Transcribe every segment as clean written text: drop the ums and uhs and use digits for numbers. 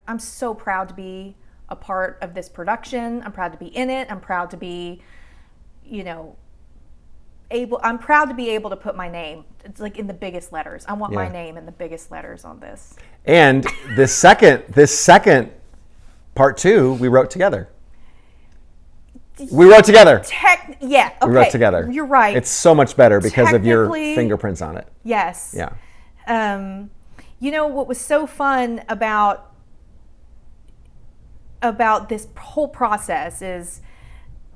I'm so proud to be a part of this production. I'm proud to be in it. I'm proud to be, I'm proud to be able to put my name. It's like in the biggest letters. I want my name in the biggest letters on this. And this second part 2, we wrote together. We wrote together. Okay. We wrote together. You're right. It's so much better because of your fingerprints on it. Yes. Yeah. What was so fun about this whole process is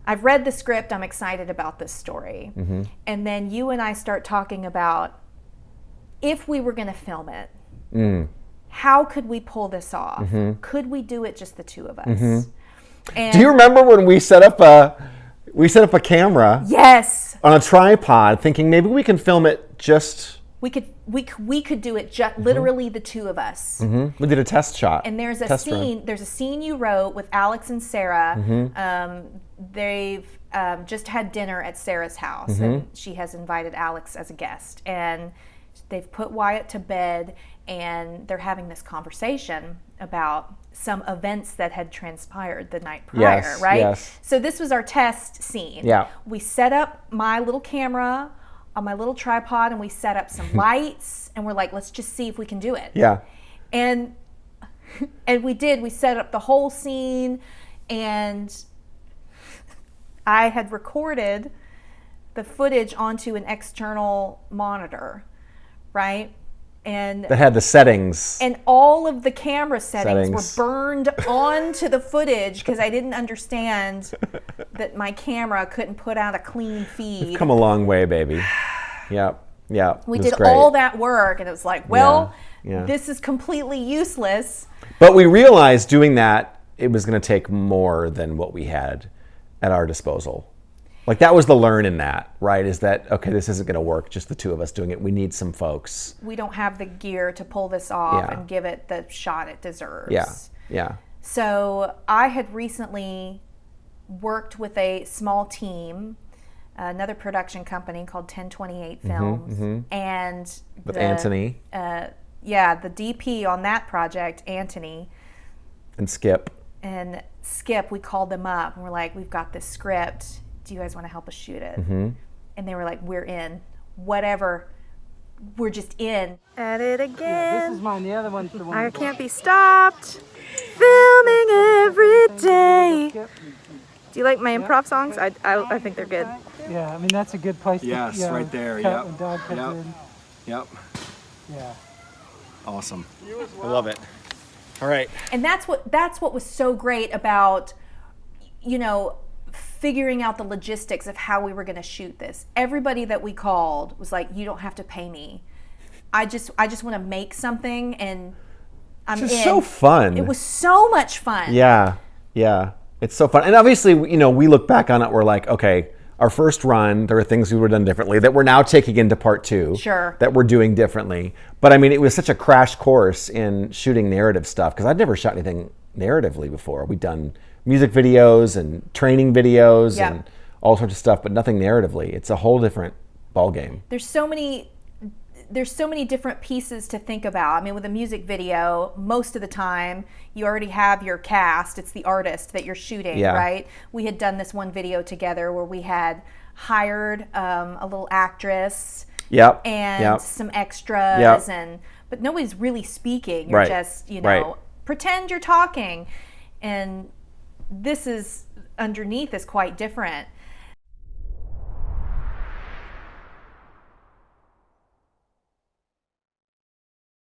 I've read the script. I'm excited about this story. Mm-hmm. And then you and I start talking about if we were going to film it, how could we pull this off? Mm-hmm. Could we do it just the two of us? Mm-hmm. And do you remember when we set up a camera? Yes. On a tripod, thinking maybe we can film it just. We could do it just literally the two of us. Mm-hmm. We did a test shot. And there's a scene you wrote with Alex and Sarah. Mm-hmm. They've just had dinner at Sarah's house, Mm-hmm. and she has invited Alex as a guest. And they've put Wyatt to bed, and they're having this conversation about some events that had transpired the night prior, right? Yes. So this was our test scene. Yeah. We set up my little camera on my little tripod, and we set up some lights, and we're like, let's just see if we can do it. Yeah. And we did. We set up the whole scene, and I had recorded the footage onto an external monitor, right? And that had the settings. And all of the camera settings were burned onto the footage because I didn't understand that my camera couldn't put out a clean feed. We've come a long way, baby. Yep. We did all that work, and it was like, this is completely useless. But we realized doing that, it was going to take more than what we had at our disposal. Like, that was the learn in that, right? Is that, okay, this isn't going to work, just the two of us doing it. We need some folks. We don't have the gear to pull this off and give it the shot it deserves. Yeah. So I had recently worked with a small team, another production company called 1028 Films. And with Anthony. The DP on that project, Anthony. And Skip. We called them up, and we're like, we've got this script. Do you guys want to help us shoot it? And they were like, we're in. Whatever. We're just in. Edit again. Yeah, this is mine. The other one's the one. I can't be stopped. Filming every day. Do you like my improv songs? I think they're good. Yeah, I mean, that's a good place to right there. cut when dog comes in. Yep. Yeah. Awesome. I love it. All right. And that's what was so great about, figuring out the logistics of how we were going to shoot this. Everybody that we called was like, you don't have to pay me. I just want to make something, and I'm in. It's so fun. It was so much fun. Yeah. It's so fun. And obviously, we look back on it, we're like, okay, our first run, there are things we would have done differently that we're now taking into part 2. Sure. That we're doing differently. But I mean, it was such a crash course in shooting narrative stuff, because I'd never shot anything narratively before. We'd done music videos and training videos and all sorts of stuff, but nothing narratively. It's a whole different ballgame. There's so many different pieces to think about. I mean, with a music video, most of the time you already have your cast. It's the artist that you're shooting, right? We had done this one video together where we had hired a little actress and some extras, but nobody's really speaking. You're just, pretend you're talking. And this is underneath is quite different.